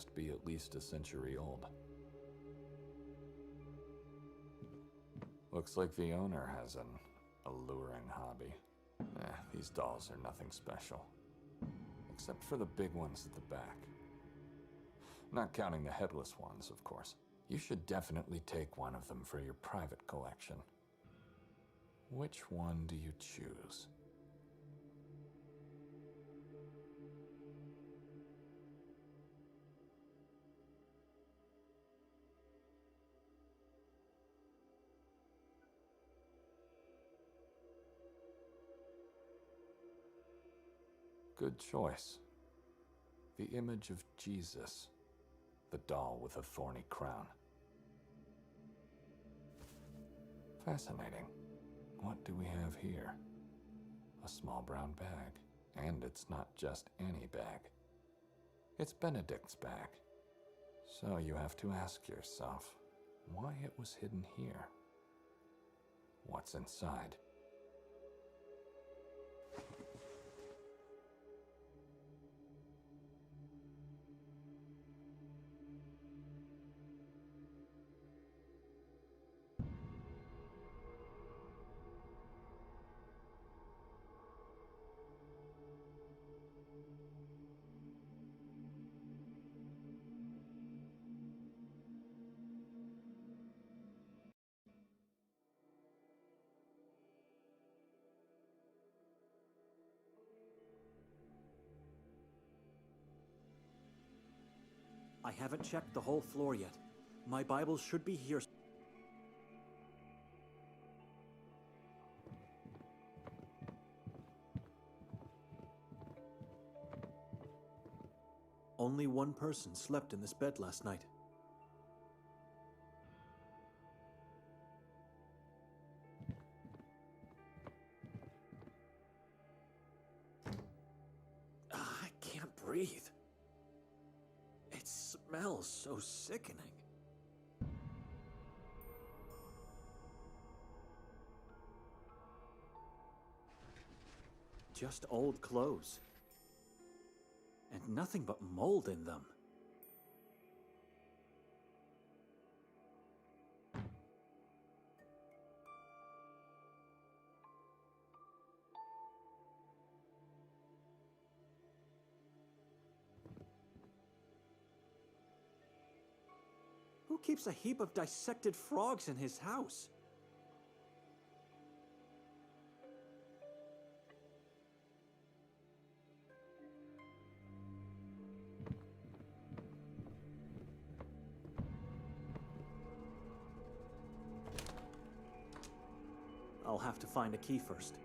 must be at least a century old. Looks like the owner has an alluring hobby. These dolls are nothing special. Except for the big ones at the back. Not counting the headless ones, of course. You should definitely take one of them for your private collection. Which one do you choose? Good choice. The image of Jesus, the doll with a thorny crown. Fascinating. What do we have here? A small brown bag. And it's not just any bag. It's Benedict's bag. So you have to ask yourself why it was hidden here. What's inside? I haven't checked the whole floor yet. My Bible should be here. Only one person slept in this bed last night. I can't breathe. It smells so sickening. Just old clothes. And nothing but mold in them. Who keeps a heap of dissected frogs in his house? I'll have to find a key first.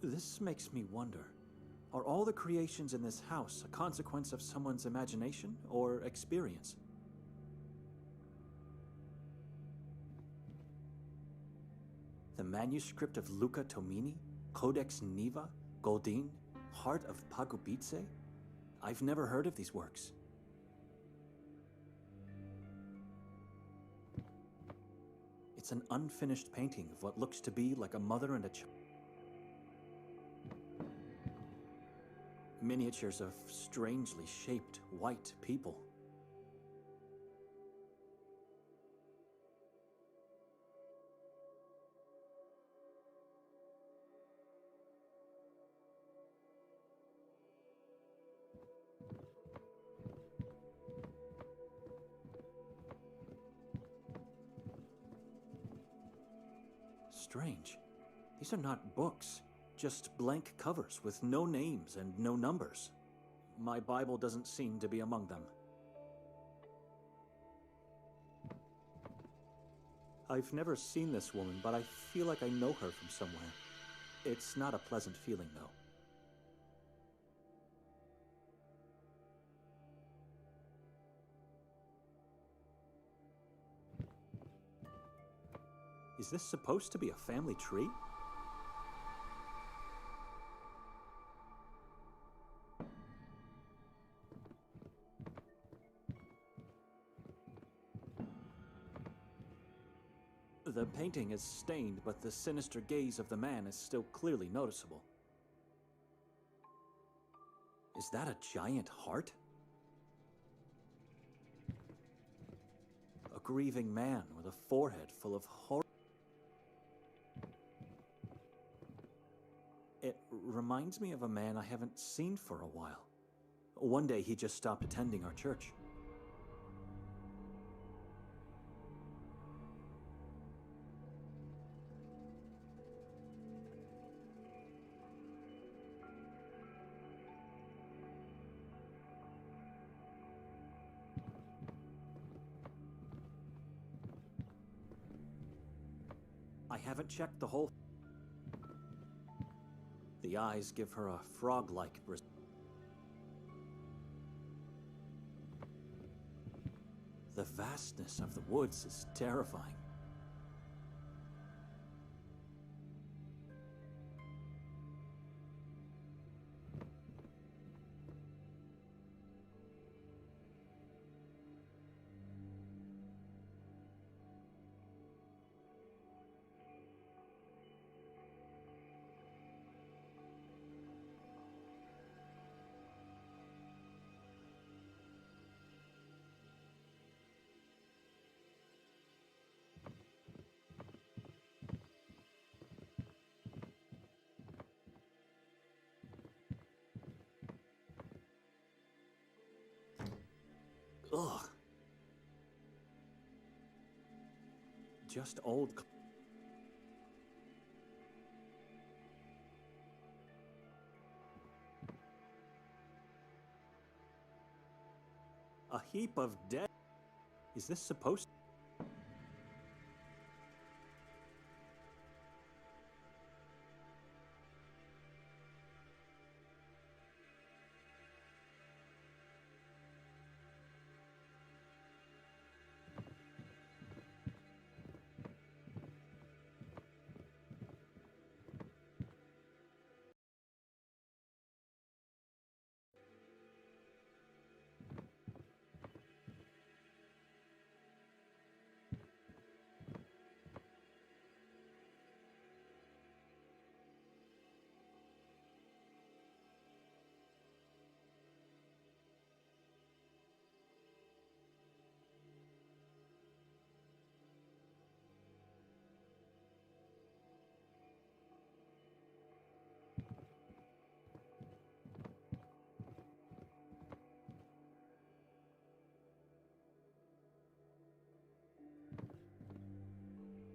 This makes me wonder, are all the creations in this house a consequence of someone's imagination or experience? The manuscript of Luca Tomini, Codex Niva, Goldin, Heart of Pagubitse? I've never heard of these works. It's an unfinished painting of what looks to be like a mother and a child. Miniatures of strangely shaped white people. Strange. These are not books, just blank covers with no names and no numbers. My Bible doesn't seem to be among them. I've never seen this woman, but I feel like I know her from somewhere. It's not a pleasant feeling, though. Is this supposed to be a family tree? The painting is stained, but the sinister gaze of the man is still clearly noticeable. Is that a giant heart? A grieving man with a forehead full of horror. It reminds me of a man I haven't seen for a while. One day he just stopped attending our church. I haven't checked the whole... The eyes give her a frog-like bristle. The vastness of the woods is terrifying. Ugh. Just old... A heap of dead... Is this supposed...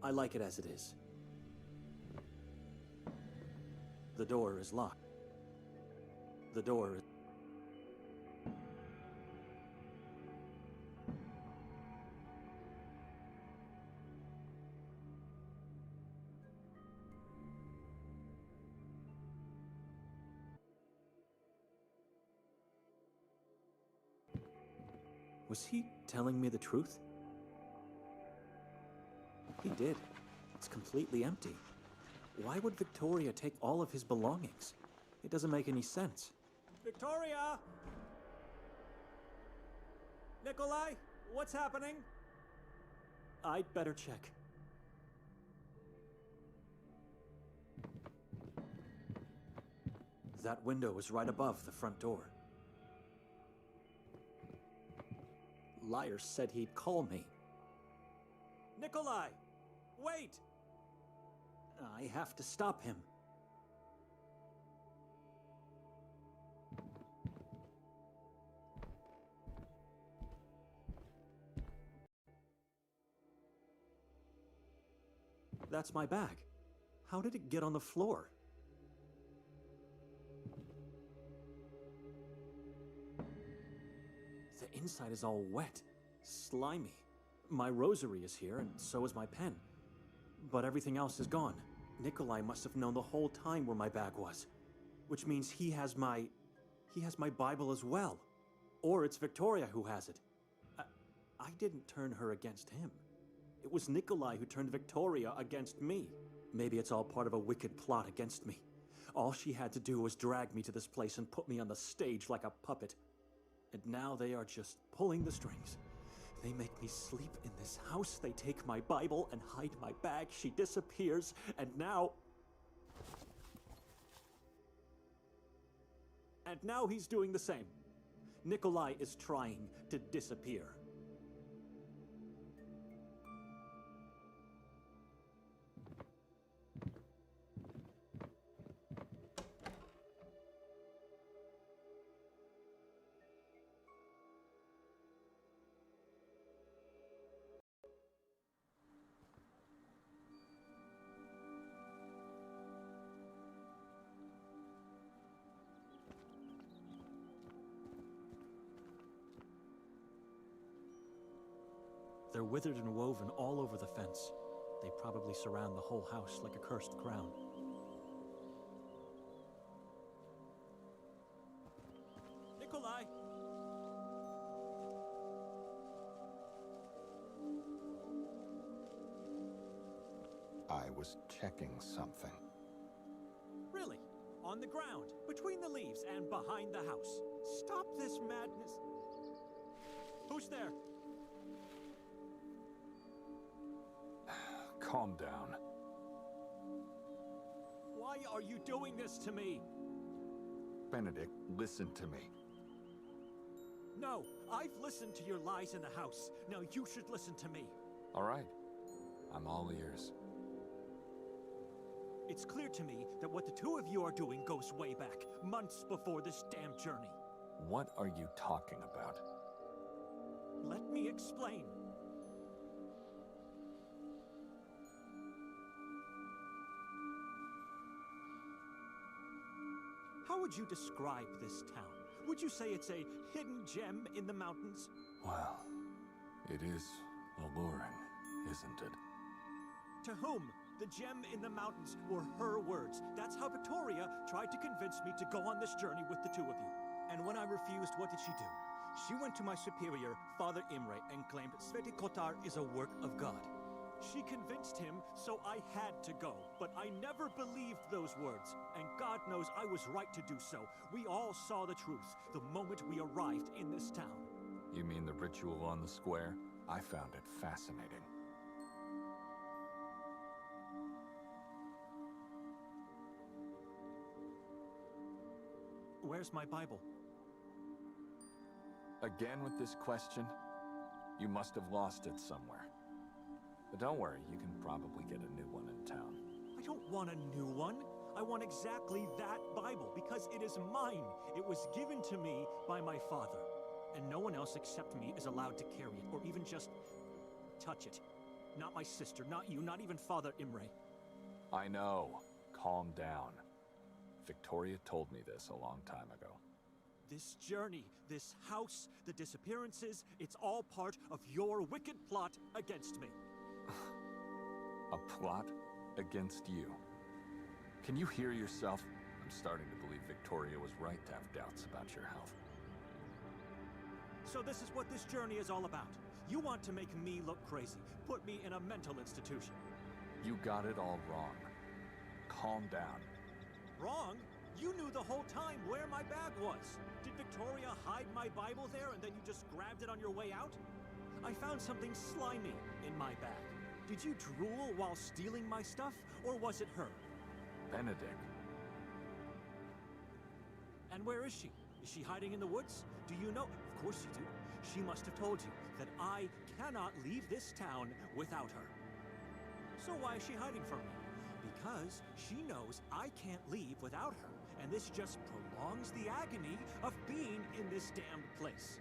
I like it as it is. The door is locked. The door is... Was he telling me the truth? He did. It's completely empty. Why would Victoria take all of his belongings? It doesn't make any sense. Victoria! Nikolai, what's happening? I'd better check. That window is right above the front door. Liar said he'd call me. Nikolai! Wait! I have to stop him. That's my bag. How did it get on the floor? The inside is all wet, slimy. My rosary is here, and so is my pen. But everything else is gone. Nikolai must have known the whole time where my bag was. Which means he has my Bible as well. Or it's Victoria who has it. I didn't turn her against him. It was Nikolai who turned Victoria against me. Maybe it's all part of a wicked plot against me. All she had to do was drag me to this place and put me on the stage like a puppet. And now they are just pulling the strings. They make me sleep in this house. They take my Bible and hide my bag. She disappears, and now... And now he's doing the same. Nikolai is trying to disappear. They're withered and woven all over the fence. They probably surround the whole house like a cursed crown. Nikolai! I was checking something. Really? On the ground, between the leaves, and behind the house. Stop this madness. Who's there? Calm down. Why are you doing this to me? Benedict, listen to me. No, I've listened to your lies in the house. Now you should listen to me. All right. I'm all ears. It's clear to me that what the two of you are doing goes way back, months before this damn journey. What are you talking about? Let me explain. How would you describe this town? Would you say it's a hidden gem in the mountains? Well, it is alluring, isn't it? To whom? The gem in the mountains were her words. That's how Victoria tried to convince me to go on this journey with the two of you. And when I refused, what did she do? She went to my superior, Father Imre, and claimed Sveti Kotar is a work of God. She convinced him, so I had to go. But I never believed those words. And God knows I was right to do so. We all saw the truth the moment we arrived in this town. You mean the ritual on the square? I found it fascinating. Where's my Bible? Again with this question? You must have lost it somewhere. But don't worry, you can probably get a new one in town. I don't want a new one. I want exactly that Bible, because it is mine. It was given to me by my father. And no one else except me is allowed to carry it, or even just touch it. Not my sister, not you, not even Father Imre. I know. Calm down. Victoria told me this a long time ago. This journey, this house, the disappearances, it's all part of your wicked plot against me. A plot against you. Can you hear yourself? I'm starting to believe Victoria was right to have doubts about your health. So this is what this journey is all about. You want to make me look crazy, put me in a mental institution. You got it all wrong. Calm down. Wrong? You knew the whole time where my bag was. Did Victoria hide my Bible there and then you just grabbed it on your way out? I found something slimy in my bag. Did you drool while stealing my stuff, or was it her? Benedict. And where is she? Is she hiding in the woods? Do you know? Of course you do. She must have told you that I cannot leave this town without her. So why is she hiding from me? Because she knows I can't leave without her, and this just prolongs the agony of being in this damned place.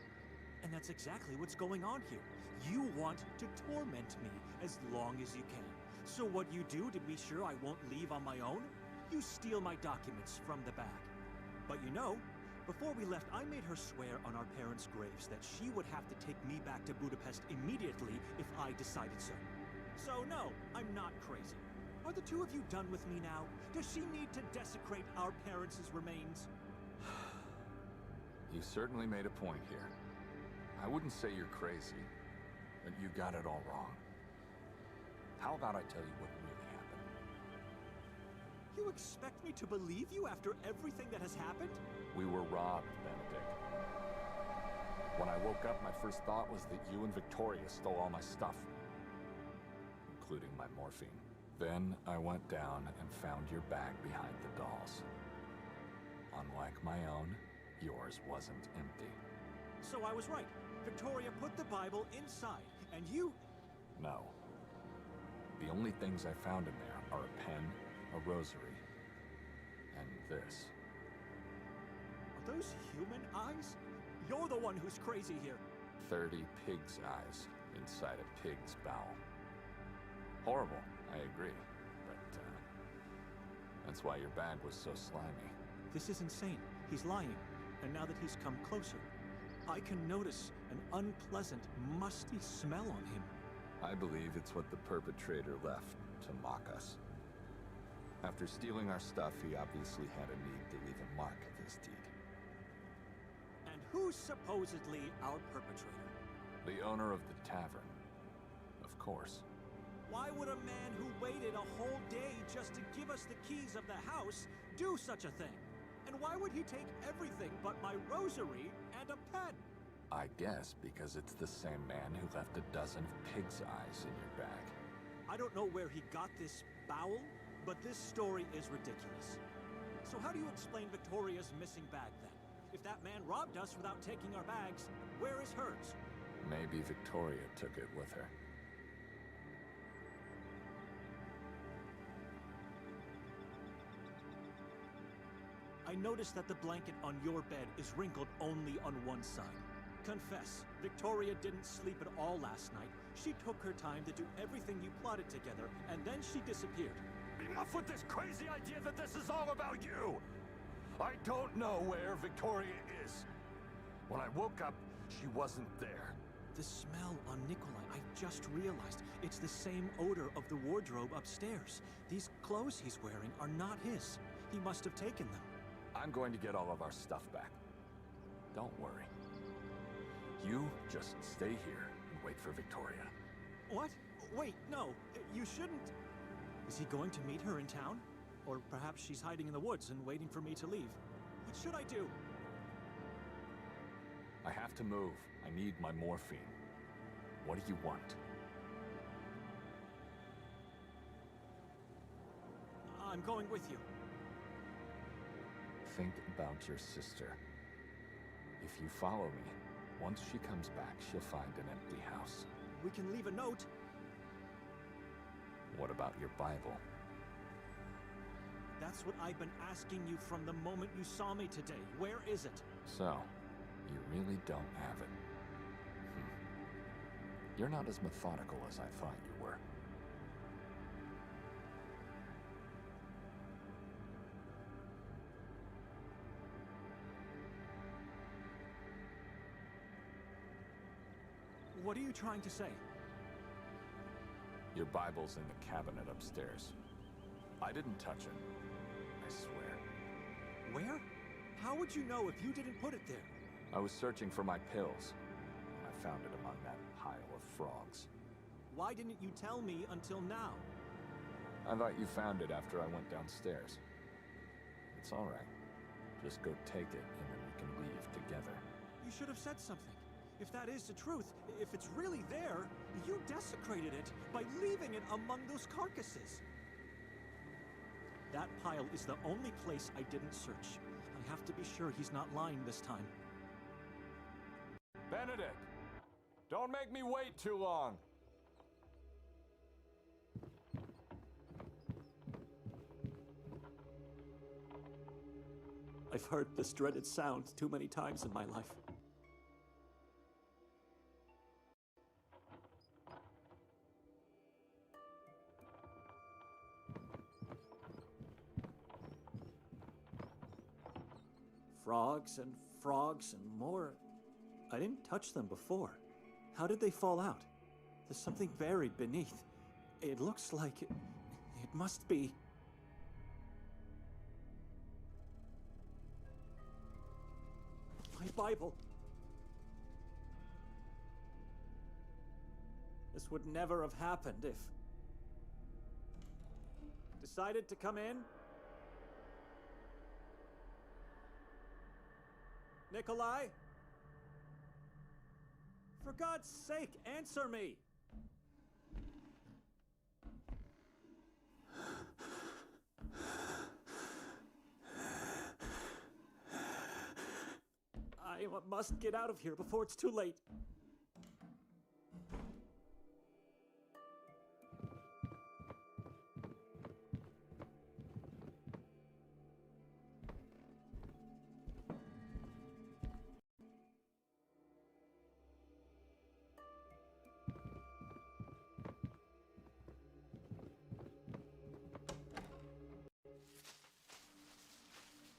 And that's exactly what's going on here. You want to torment me as long as you can. So what you do to be sure I won't leave on my own? You steal my documents from the bag. But you know, before we left, I made her swear on our parents' graves that she would have to take me back to Budapest immediately if I decided so. So no, I'm not crazy. Are the two of you done with me now? Does she need to desecrate our parents' remains? You certainly made a point here. I wouldn't say you're crazy, but you got it all wrong. How about I tell you what really happened? You expect me to believe you after everything that has happened? We were robbed, Benedict. When I woke up, my first thought was that you and Victoria stole all my stuff, including my morphine. Then I went down and found your bag behind the dolls. Unlike my own, yours wasn't empty. So I was right. Victoria put the Bible inside, and you... No. The only things I found in there are a pen, a rosary, and this. Are those human eyes? You're the one who's crazy here. 30 pig's eyes inside a pig's bowel. Horrible, I agree, but that's why your bag was so slimy. This is insane. He's lying. And now that he's come closer, I can notice an unpleasant, musty smell on him. I believe it's what the perpetrator left to mock us. After stealing our stuff, he obviously had a need to leave a mark of his deed. And who's supposedly our perpetrator? The owner of the tavern. Of course. Why would a man who waited a whole day just to give us the keys of the house do such a thing? And why would he take everything but my rosary and a pen? I guess because it's the same man who left a dozen of pig's eyes in your bag. I don't know where he got this bowel, but this story is ridiculous. So how do you explain Victoria's missing bag then? If that man robbed us without taking our bags, where is hers? Maybe Victoria took it with her. I noticed that the blanket on your bed is wrinkled only on one side. Confess, Victoria didn't sleep at all last night. She took her time to do everything you plotted together, and then she disappeared. Enough with this crazy idea that this is all about you! I don't know where Victoria is. When I woke up, she wasn't there. The smell on Nikolai, I just realized. It's the same odor of the wardrobe upstairs. These clothes he's wearing are not his. He must have taken them. I'm going to get all of our stuff back. Don't worry. You just stay here and wait for Victoria. What? Wait, no. You shouldn't. Is he going to meet her in town? Or perhaps she's hiding in the woods and waiting for me to leave. What should I do? I have to move. I need my morphine. What do you want? I'm going with you. Think about your sister. If you follow me, once she comes back, she'll find an empty house. We can leave a note. What about your Bible? That's what I've been asking you from the moment you saw me today. Where is it? So, you really don't have it. You're not as methodical as I thought you were. What are you trying to say? Your Bible's in the cabinet upstairs. I didn't touch it. I swear. Where? How would you know if you didn't put it there? I was searching for my pills. I found it among that pile of frogs. Why didn't you tell me until now? I thought you found it after I went downstairs. It's all right. Just go take it, and then we can leave together. You should have said something. If that is the truth, if it's really there, you desecrated it by leaving it among those carcasses. That pile is the only place I didn't search. I have to be sure he's not lying this time. Benedict! Don't make me wait too long! I've heard this dreaded sound too many times in my life. Frogs and more. I didn't touch them before. How did they fall out? There's something buried beneath. It looks like it must be... my Bible. This would never have happened if... Decided to come in? Nikolai? For God's sake, answer me! I must get out of here before it's too late.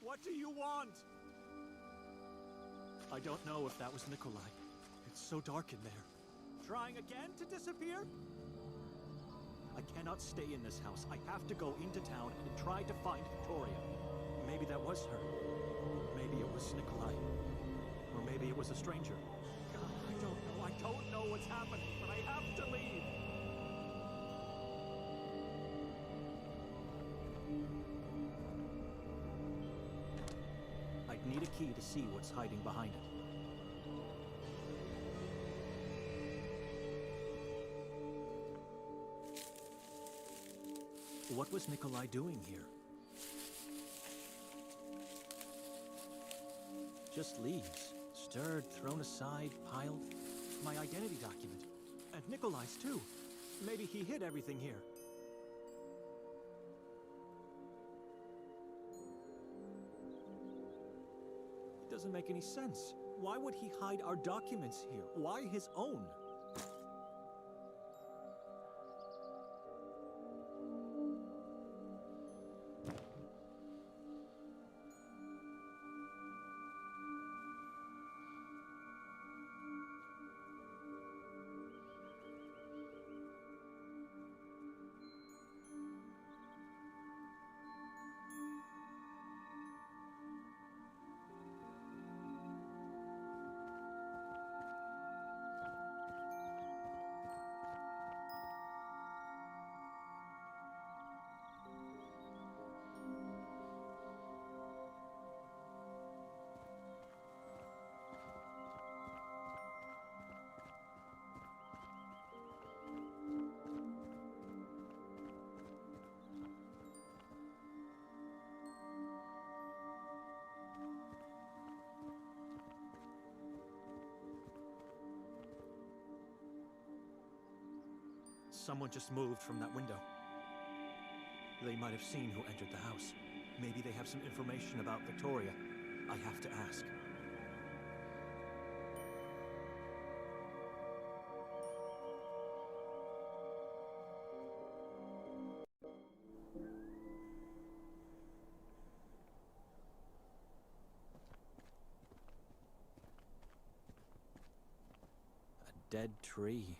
What do you want? I don't know if that was Nikolai. It's so dark in there. Trying again to disappear? I cannot stay in this house. I have to go into town and try to find Victoria. Maybe that was her. Maybe it was Nikolai. Or maybe it was a stranger. God, I don't know. I don't know what's happening, but I have to leave. I'd need a key to see what's hiding behind it. What was Nikolai doing here? Just leaves. Stirred, thrown aside, piled. My identity document. And Nikolai's too. Maybe he hid everything here. It doesn't make any sense. Why would he hide our documents here? Why his own? Someone just moved from that window. They might have seen who entered the house. Maybe they have some information about Victoria. I have to ask. A dead tree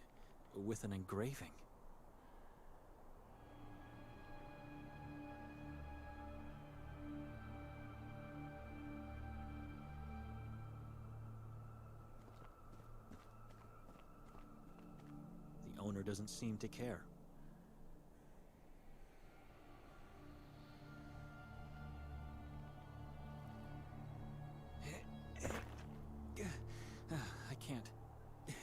with an engraving. The owner doesn't seem to care. I can't. It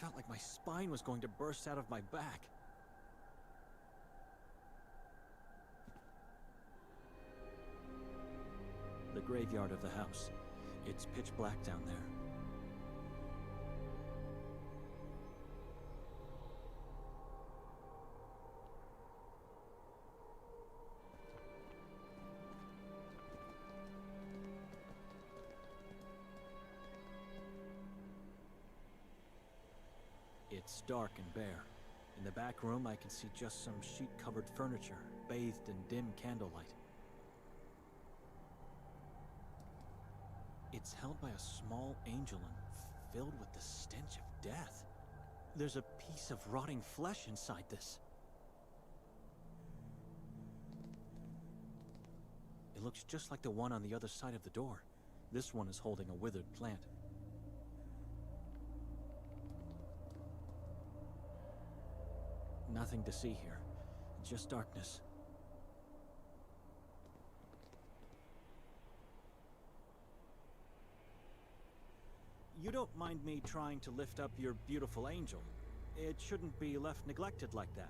felt like my spine was going to burst out of my back. The graveyard of the house. It's pitch black down there. It's dark and bare. In the back room, I can see just some sheet-covered furniture, bathed in dim candlelight. It's held by a small angel and filled with the stench of death. There's a piece of rotting flesh inside this. It looks just like the one on the other side of the door. This one is holding a withered plant. Nothing to see here. Just darkness. you don't mind me trying to lift up your beautiful angel, it shouldn't be left neglected like that.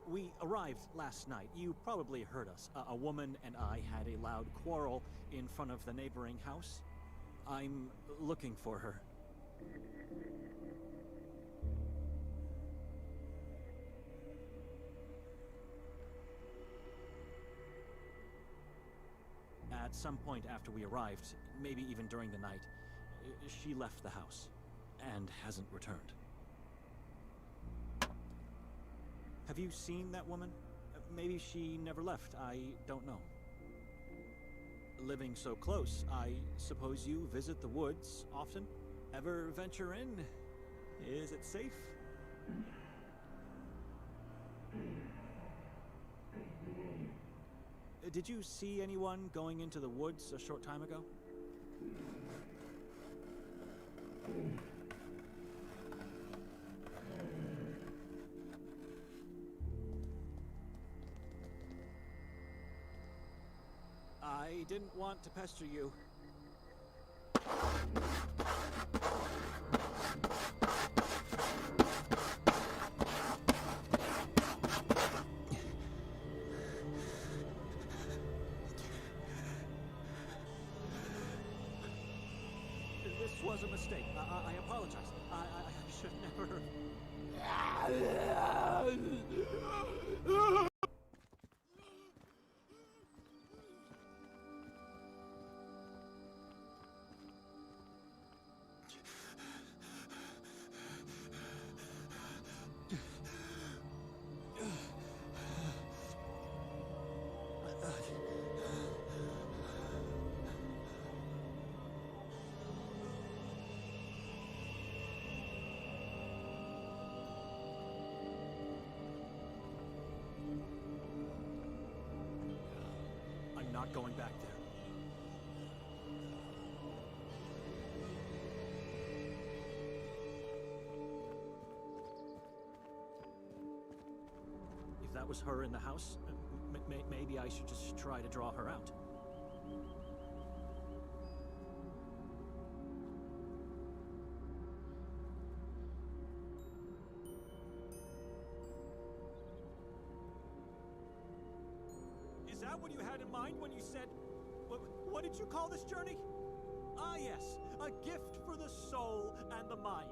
We arrived last night. You probably heard us. A woman and I had a loud quarrel in front of the neighboring house. I'm looking for her. At some point after we arrived, maybe even during the night, she left the house and hasn't returned. Have you seen that woman? Maybe she never left, I don't know. Living so close, I suppose you visit the woods often? Ever venture in? Is it safe? Did you see anyone going into the woods a short time ago? I didn't want to pester you. This was a mistake. I apologize. I should never... I'm not going back there. If that was her in the house, maybe I should just try to draw her out. Is that what you had in mind when you said... What did you call this journey? Ah, yes. A gift for the soul and the mind.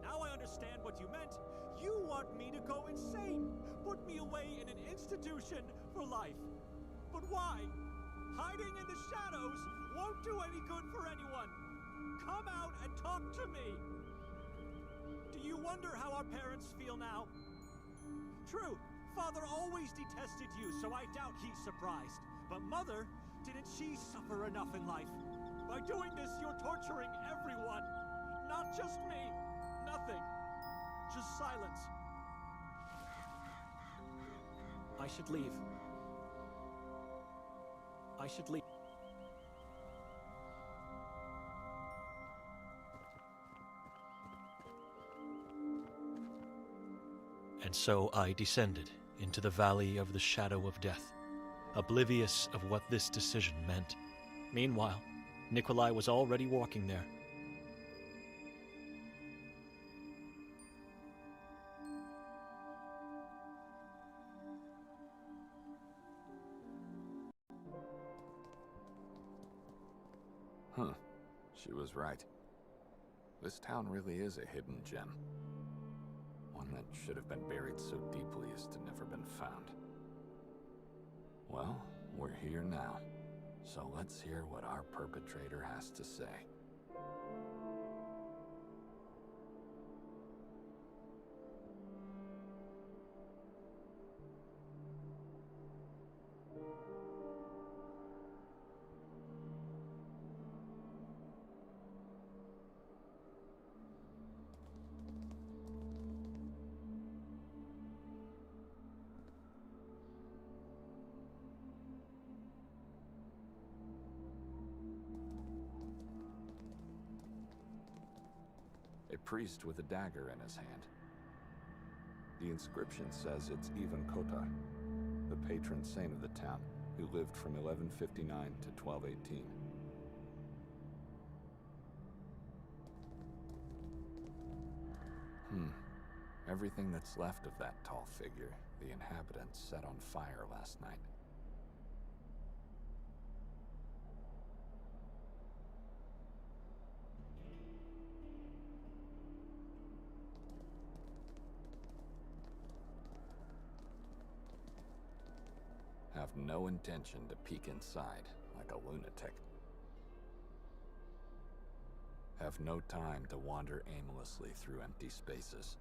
Now I understand what you meant. You want me to go insane. Put me away in an institution for life. But why? Hiding in the shadows won't do any good for anyone. Come out and talk to me. Do you wonder how our parents feel now? True. Father always detested you, so I doubt he's surprised. But Mother, didn't she suffer enough in life? By doing this, you're torturing everyone. Not just me. Nothing. Just silence. I should leave. I should leave. And so I descended into the valley of the shadow of death, oblivious of what this decision meant. Meanwhile, Nikolai was already walking there. She was right. This town really is a hidden gem. One that should have been buried so deeply as to never been found. Well, we're here now. So let's hear what our perpetrator has to say. A priest with a dagger in his hand. The inscription says it's even Kotar, the patron saint of the town, who lived from 1159 to 1218. Everything that's left of that tall figure, the inhabitants set on fire last night. Have no intention to peek inside like a lunatic. Have no time to wander aimlessly through empty spaces.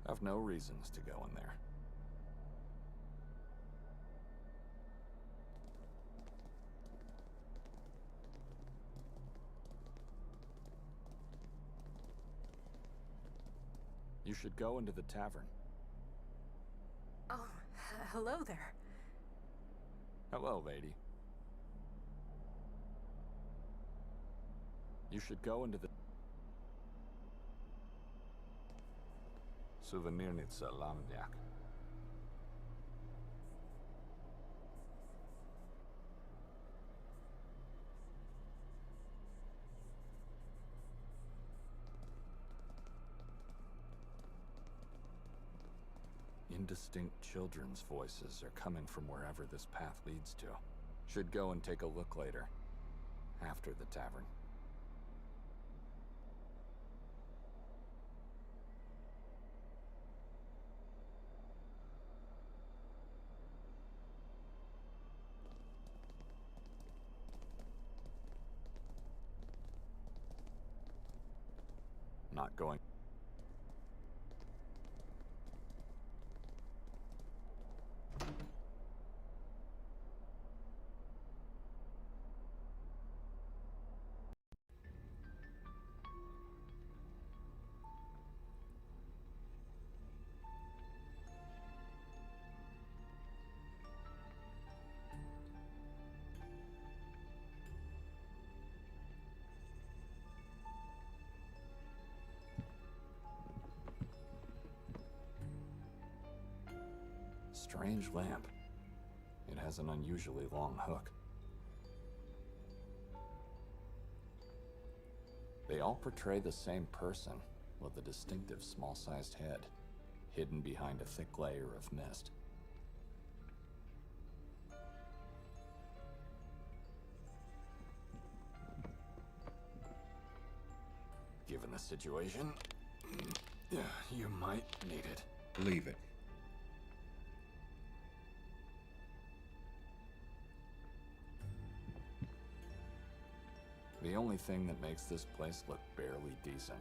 Have no reasons to go in there. You should go into the tavern. Oh, hello there. Hello, lady. You should go into the... Souvenirnica Lamdiak. Indistinct children's voices are coming from wherever this path leads to. Should go and take a look later, after the tavern. Not going. Strange lamp. It has an unusually long hook. They all portray the same person, with a distinctive small-sized head, hidden behind a thick layer of mist. Given the situation, you might need it. Leave it. The only thing that makes this place look barely decent.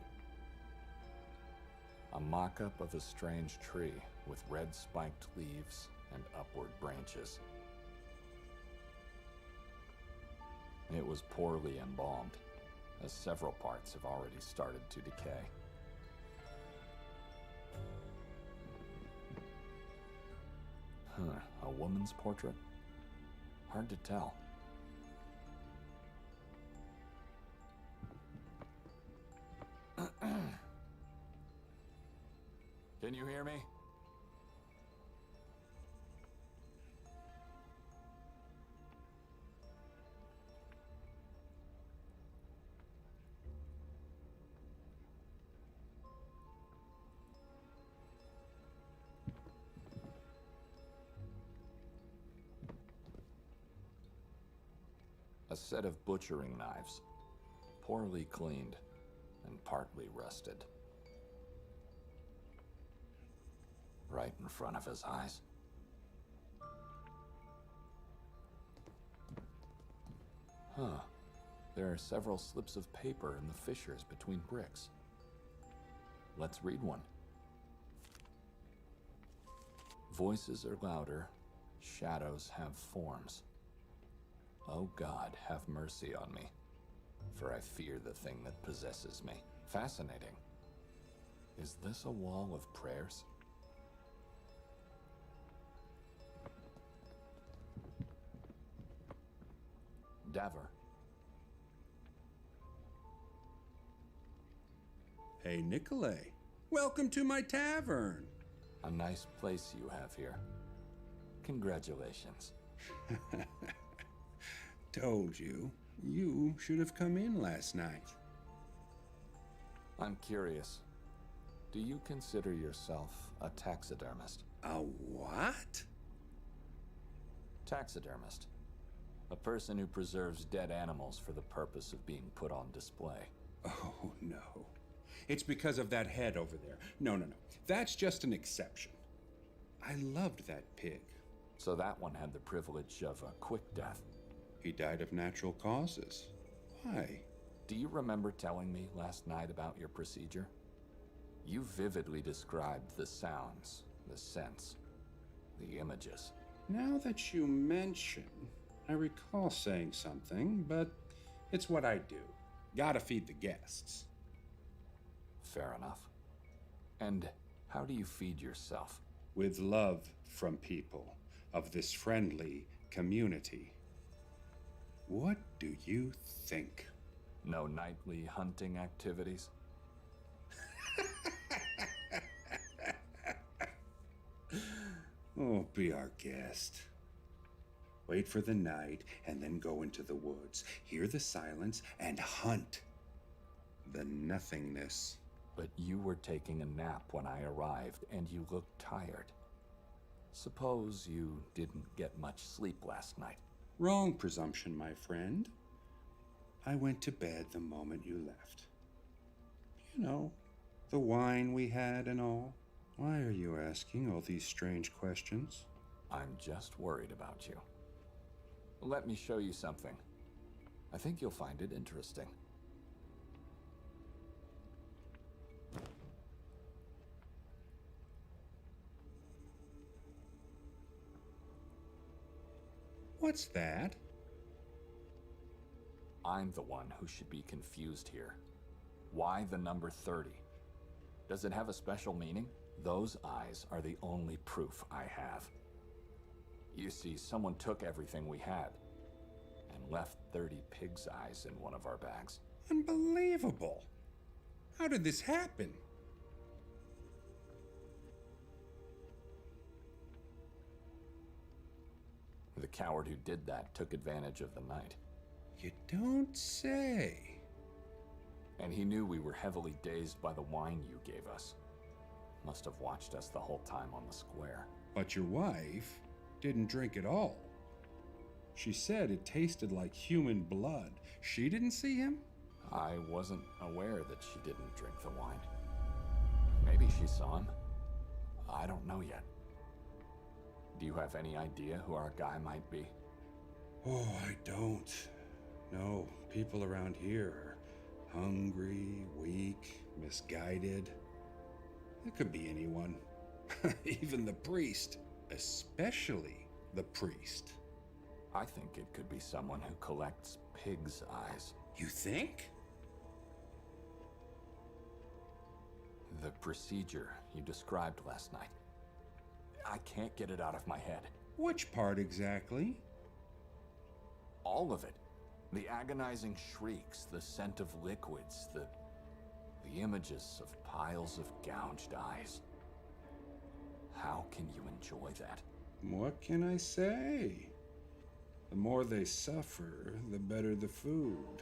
A mock-up of a strange tree with red spiked leaves and upward branches. It was poorly embalmed, as several parts have already started to decay. A woman's portrait? Hard to tell. Can you hear me? A set of butchering knives, poorly cleaned and partly rusted. Right in front of his eyes. There are several slips of paper in the fissures between bricks. Let's read one. Voices are louder, shadows have forms. Oh God, have mercy on me, for I fear the thing that possesses me. Fascinating. Is this a wall of prayers? Daver. Hey, Nikolay. Welcome to my tavern. A nice place you have here. Congratulations. Told you. You should have come in last night. I'm curious. Do you consider yourself a taxidermist? A what? Taxidermist. A person who preserves dead animals for the purpose of being put on display. Oh, no. It's because of that head over there. No. That's just an exception. I loved that pig. So that one had the privilege of a quick death. He died of natural causes. Why? Do you remember telling me last night about your procedure? You vividly described the sounds, the scents, the images. Now that you mention, I recall saying something, but it's what I do. Gotta feed the guests. Fair enough. And how do you feed yourself? With love from people of this friendly community. What do you think? No nightly hunting activities? Oh, be our guest. Wait for the night and then go into the woods. Hear the silence and hunt the nothingness. But you were taking a nap when I arrived, and you looked tired. Suppose you didn't get much sleep last night. Wrong presumption, my friend. I went to bed the moment you left. You know, the wine we had and all. Why are you asking all these strange questions? I'm just worried about you. Let me show you something. I think you'll find it interesting. What's that? I'm the one who should be confused here. Why the number 30? Does it have a special meaning? Those eyes are the only proof I have. You see, someone took everything we had and left 30 pig's eyes in one of our bags. Unbelievable. How did this happen? The coward who did that took advantage of the night. You don't say. And he knew we were heavily dazed by the wine you gave us. Must have watched us the whole time on the square. But your wife didn't drink at all. She said it tasted like human blood. She didn't see him? I wasn't aware that she didn't drink the wine. Maybe she saw him. I don't know yet. Do you have any idea who our guy might be? Oh, I don't. No, people around here are hungry, weak, misguided. It could be anyone. Even the priest. Especially the priest. I think it could be someone who collects pig's eyes. You think? The procedure you described last night. I can't get it out of my head. Which part exactly? All of it. The agonizing shrieks, the scent of liquids, the images of piles of gouged eyes. How can you enjoy that? What can I say? The more they suffer, the better the food.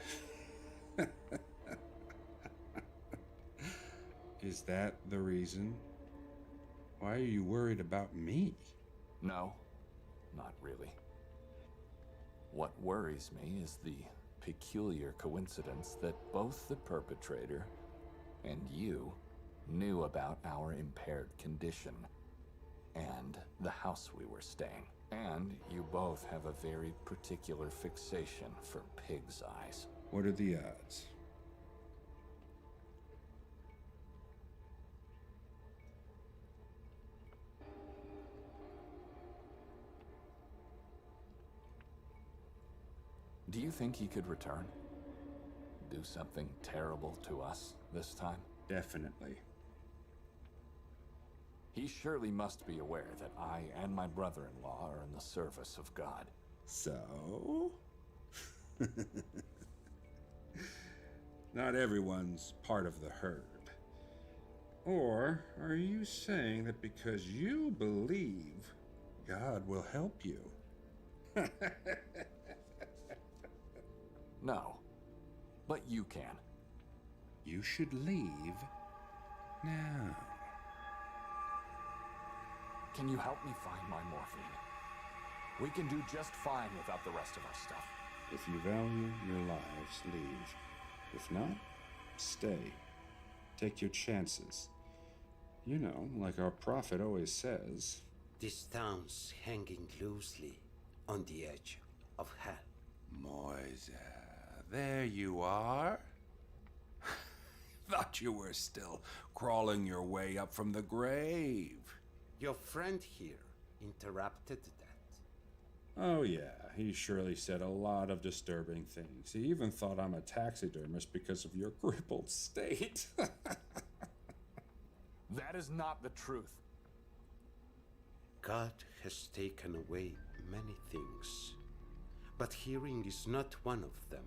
Is that the reason? Why are you worried about me? No, not really. What worries me is the peculiar coincidence that both the perpetrator and you knew about our impaired condition and the house we were staying. And you both have a very particular fixation for pig's eyes. What are the odds? Do you think he could return? Do something terrible to us this time? Definitely. He surely must be aware that I and my brother-in-law are in the service of God. So? Not everyone's part of the herd. Or are you saying that because you believe, God will help you? No. But you can. You should leave now. Can you help me find my morphine? We can do just fine without the rest of our stuff. If you value your lives, leave. If not, stay. Take your chances. You know, like our prophet always says. This town's hanging loosely on the edge of hell. Moise, there you are. Thought you were still crawling your way up from the grave. Your friend here interrupted that. Oh yeah, he surely said a lot of disturbing things. He even thought I'm a taxidermist because of your crippled state. That is not the truth. God has taken away many things, but hearing is not one of them.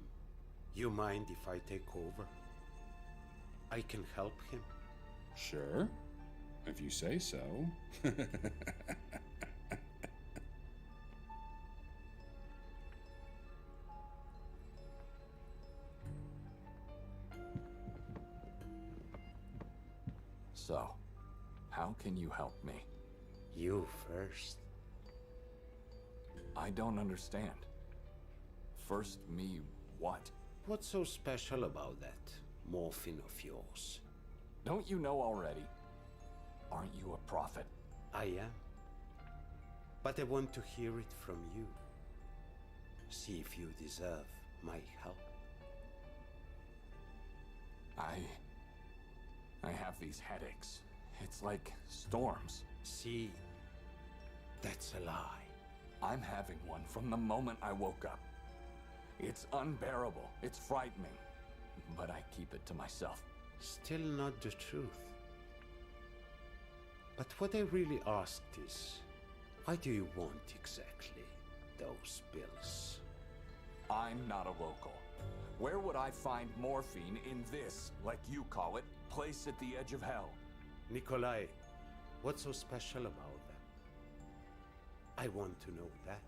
You mind if I take over? I can help him. Sure, if you say so. So, how can you help me? You first. I don't understand. First me what? What's so special about that morphine of yours? Don't you know already? Aren't you a prophet? I am. But I want to hear it from you. See if you deserve my help. I have these headaches. It's like storms. See, that's a lie. I'm having one from the moment I woke up. It's unbearable. It's frightening. But I keep it to myself. Still not the truth. But what I really asked is, why do you want exactly those pills? I'm not a local. Where would I find morphine in this, like you call it, place at the edge of hell? Nikolai, what's so special about them? I want to know that.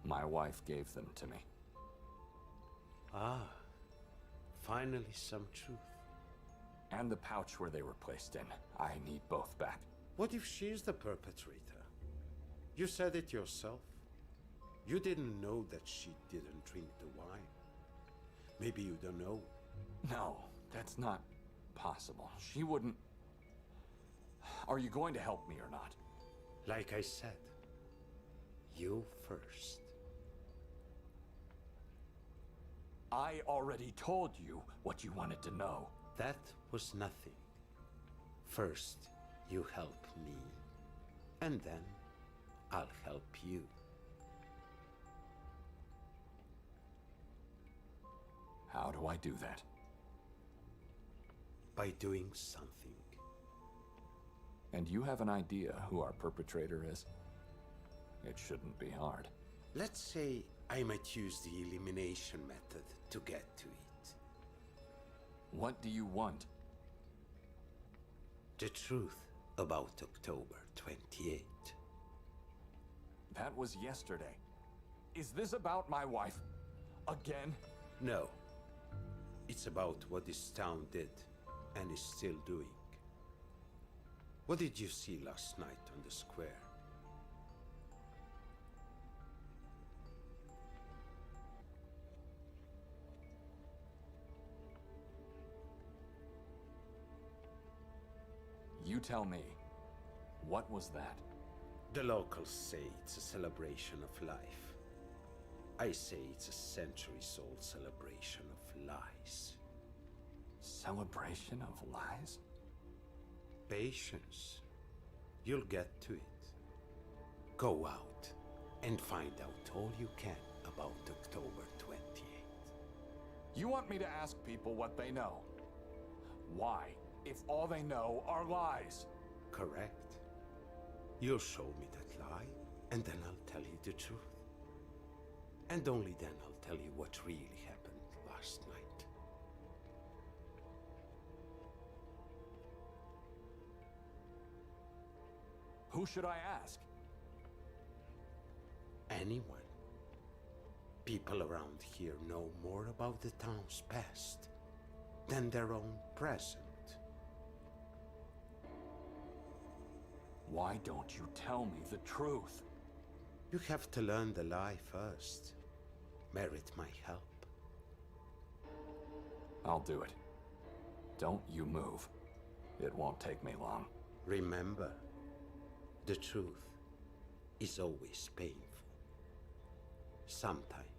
My wife gave them to me. Ah, finally some truth. And the pouch where they were placed in. I need both back. What if she's the perpetrator? You said it yourself. You didn't know that she didn't drink the wine. Maybe you don't know. No, that's not possible. She wouldn't... Are you going to help me or not? Like I said, you first. I already told you what you wanted to know. That was nothing. First, you help me, and then I'll help you. How do I do that? By doing something. And you have an idea who our perpetrator is? It shouldn't be hard. Let's say I might use the elimination method to get to it. What do you want? The truth about October 28th. That was yesterday. Is this about my wife? Again? No. It's about what this town did and is still doing. What did you see last night on the square? You tell me. What was that? The locals say it's a celebration of life. I say it's a centuries-old celebration of lies. Celebration of lies? Patience. You'll get to it. Go out and find out all you can about October 28th. You want me to ask people what they know? Why, if all they know are lies? Correct. You'll show me that lie, and then I'll tell you the truth. And only then I'll tell you what really happened last night. Who should I ask? Anyone. People around here know more about the town's past than their own present. Why don't you tell me the truth? You have to learn the lie first. Merit my help. I'll do it. Don't you move. It won't take me long. Remember, the truth is always painful. Sometimes.